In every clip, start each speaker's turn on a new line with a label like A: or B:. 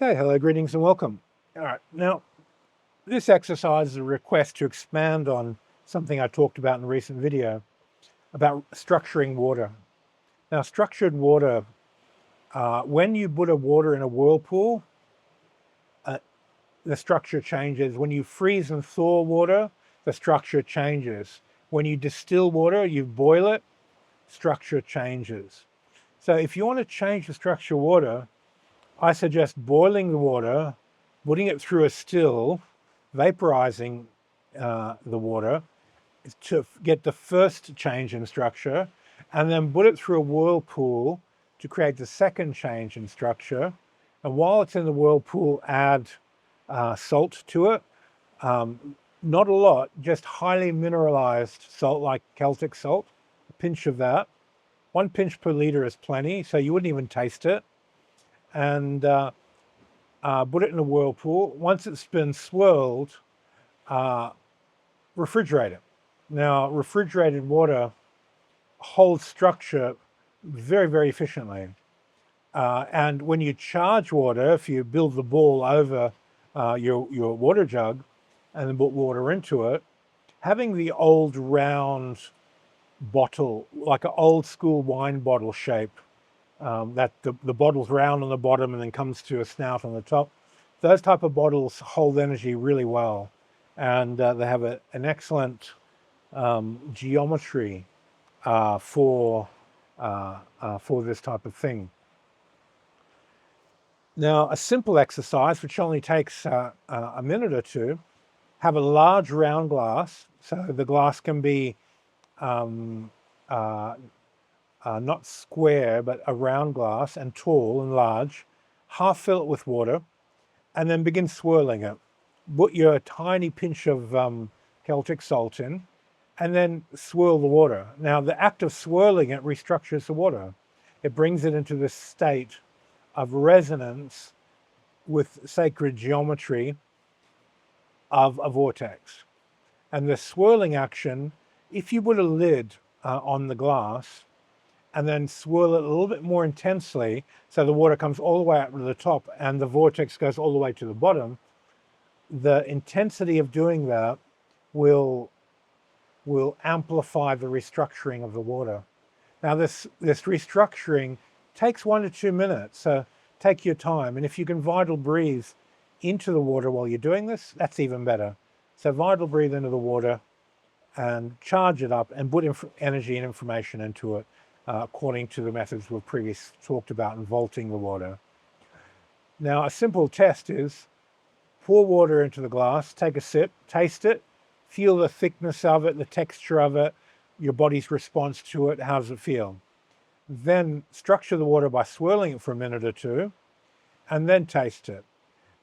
A: Okay, hello, greetings and welcome. All right, now this exercise is a request to expand on something I talked about in a recent video about structuring water. Now, structured water, when you put a water in a whirlpool, uh, the structure changes. When you freeze and thaw water, the structure changes. When you distill water, you boil it, structure changes. So if you want to change the structure of water, I suggest boiling the water, putting it through a still, vaporizing the water to get the first change in structure, and then put it through a whirlpool to create the second change in structure. And while it's in the whirlpool, add salt to it. Not a lot, just highly mineralized salt like Celtic salt, a pinch of that. 1 pinch per liter is plenty, so you wouldn't even taste it. And put it in a whirlpool. Once it's been swirled, refrigerate it. Now, refrigerated water holds structure very, very efficiently. And when you charge water, if you build the ball over your water jug and then put water into it, having the old round bottle, like an old school wine bottle shape, that the bottle's round on the bottom and then comes to a snout on the top. Those type of bottles hold energy really well, and they have an excellent geometry for this type of thing. Now, a simple exercise, which only takes a minute or two, have a large round glass. So the glass can be not square, but a round glass and tall and large. Half fill it with water and then begin swirling it. Put your tiny pinch of Celtic salt in and then swirl the water. Now, the act of swirling it restructures the water. It brings it into this state of resonance with sacred geometry of a vortex. And the swirling action, if you put a lid on the glass and then swirl it a little bit more intensely, so the water comes all the way up to the top and the vortex goes all the way to the bottom, the intensity of doing that will amplify the restructuring of the water. Now, this restructuring takes 1 to 2 minutes, so take your time. And if you can vital breathe into the water while you're doing this, that's even better. So vital breathe into the water and charge it up and put energy and information into it according to the methods we've previously talked about in vaulting the water. Now, a simple test is pour water into the glass, take a sip, taste it, feel the thickness of it, the texture of it, your body's response to it, how does it feel? Then structure the water by swirling it for a minute or two, and then taste it.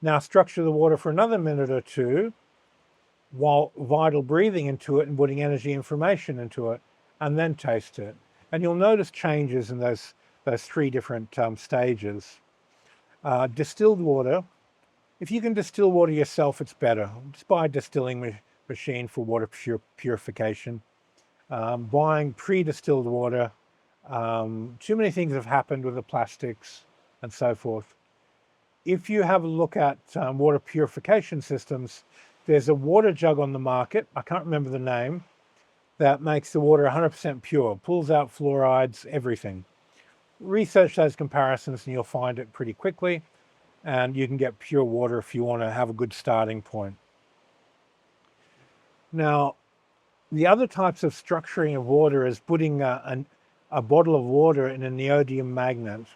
A: Now structure the water for another minute or two while vital breathing into it and putting energy information into it, and then taste it. And you'll notice changes in those 3 different stages. Distilled water. If you can distill water yourself, it's better. Just buy a distilling machine for water purification. Buying pre-distilled water, too many things have happened with the plastics and so forth. If you have a look at water purification systems, there's a water jug on the market, I can't remember the name, that makes the water 100% pure, pulls out fluorides, everything. Research those comparisons and you'll find it pretty quickly, and you can get pure water if you want to have a good starting point. Now, the other types of structuring of water is putting a bottle of water in a neodymium magnet.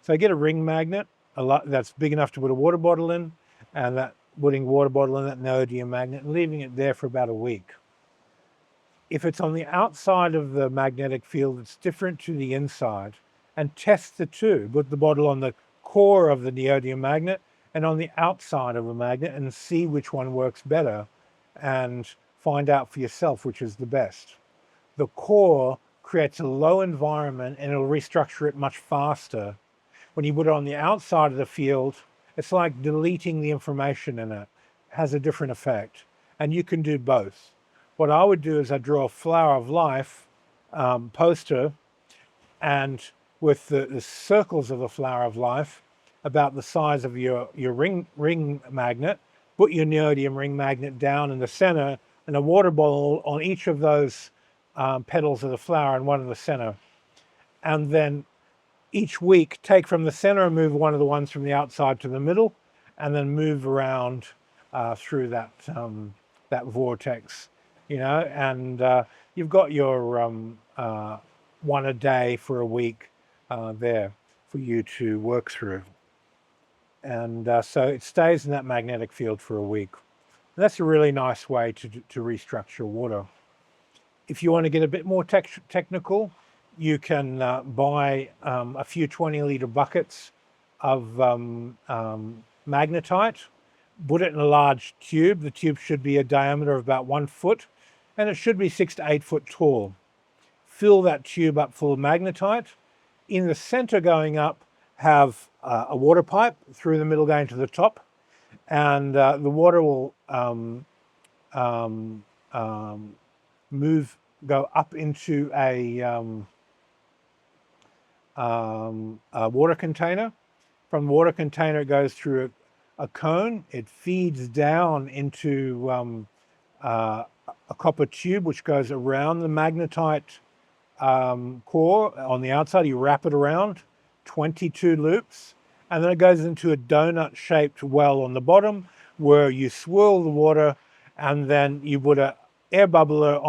A: So get a ring magnet that's big enough to put a water bottle in, and that putting water bottle in that neodymium magnet and leaving it there for about a week. If it's on the outside of the magnetic field, it's different to the inside. And test the two. Put the bottle on the core of the neodymium magnet and on the outside of the magnet and see which one works better, and find out for yourself which is the best. The core creates a low environment and it'll restructure it much faster. When you put it on the outside of the field, it's like deleting the information in it. It has a different effect. And you can do both. What I would do is I'd draw a flower of life poster, and with the circles of the flower of life, about the size of your ring magnet. Put your neodymium ring magnet down in the center, and a water bottle on each of those petals of the flower and one in the center. And then each week, take from the center and move one of the ones from the outside to the middle, and then move around through that that vortex, you know. And you've got your one a day for a week there for you to work through. And so it stays in that magnetic field for a week. And that's a really nice way to restructure water. If you want to get a bit more technical, you can buy a few 20-liter buckets of magnetite, put it in a large tube. The tube should be a diameter of about 1 foot, and it should be 6 to 8 foot tall. Fill that tube up full of magnetite. In the center going up, have a water pipe through the middle going to the top, and the water will go up into a water container. From the water container, it goes through a cone. It feeds down into a copper tube, which goes around the magnetite core on the outside. You wrap it around 22 loops, and then it goes into a donut-shaped well on the bottom, where you swirl the water, and then you put an air bubbler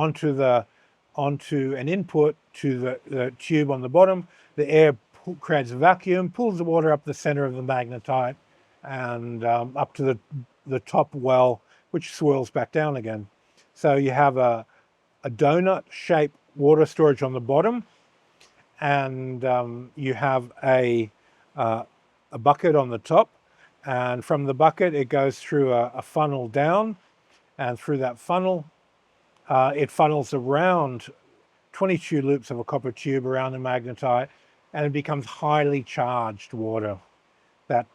A: onto an input to the tube on the bottom. The air creates a vacuum, pulls the water up the center of the magnetite and up to the top well, which swirls back down again. So you have a donut-shaped water storage on the bottom, and you have a bucket on the top, and from the bucket it goes through a funnel down, and through that funnel it funnels around 22 loops of a copper tube around the magnetite, and it becomes highly charged water. That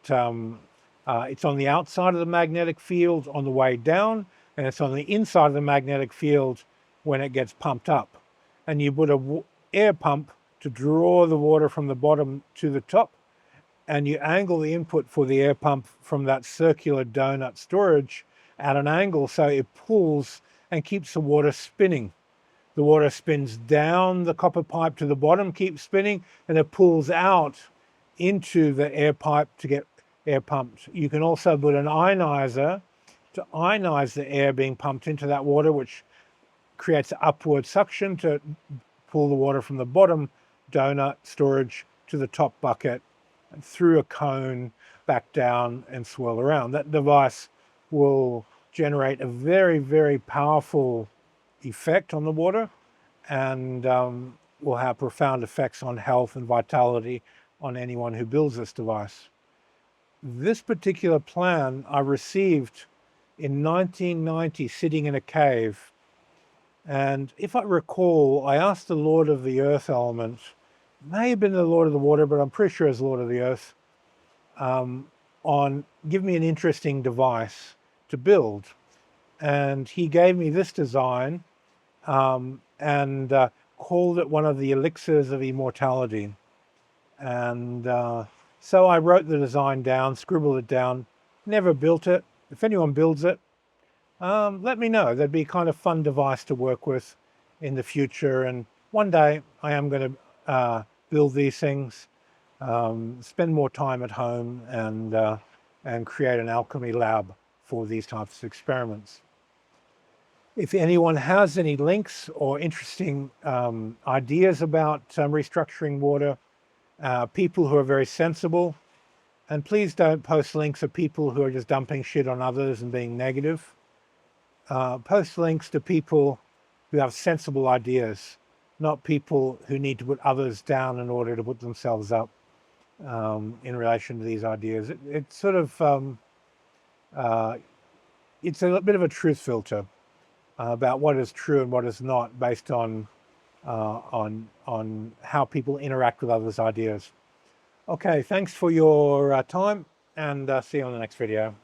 A: it's on the outside of the magnetic field on the way down, and it's on the inside of the magnetic field when it gets pumped up. And you put an air pump to draw the water from the bottom to the top, and you angle the input for the air pump from that circular donut storage at an angle so it pulls and keeps the water spinning. The water spins down the copper pipe to the bottom, keeps spinning, and it pulls out into the air pipe to get air pumped. You can also put an ionizer to ionize the air being pumped into that water, which creates upward suction to pull the water from the bottom donut storage to the top bucket and through a cone back down and swirl around. That device will generate a very, very powerful effect on the water, and will have profound effects on health and vitality on anyone who builds this device. This particular plan I received in 1990 sitting in a cave, and if I recall, I asked the Lord of the Earth element, may have been the Lord of the Water, but I'm pretty sure it's Lord of the Earth, on give me an interesting device to build. And he gave me this design and called it one of the elixirs of immortality. And so I wrote the design down, scribbled it down, never built it. If anyone builds it, let me know. That'd be a kind of fun device to work with in the future. And one day I am going to build these things, spend more time at home, and create an alchemy lab for these types of experiments. If anyone has any links or interesting ideas about restructuring water, people who are very sensible, and please don't post links of people who are just dumping shit on others and being negative. Post links to people who have sensible ideas, not people who need to put others down in order to put themselves up in relation to these ideas. It's sort of, it's a bit of a truth filter about what is true and what is not, based on how people interact with others' ideas. Okay, thanks for your time, and see you on the next video.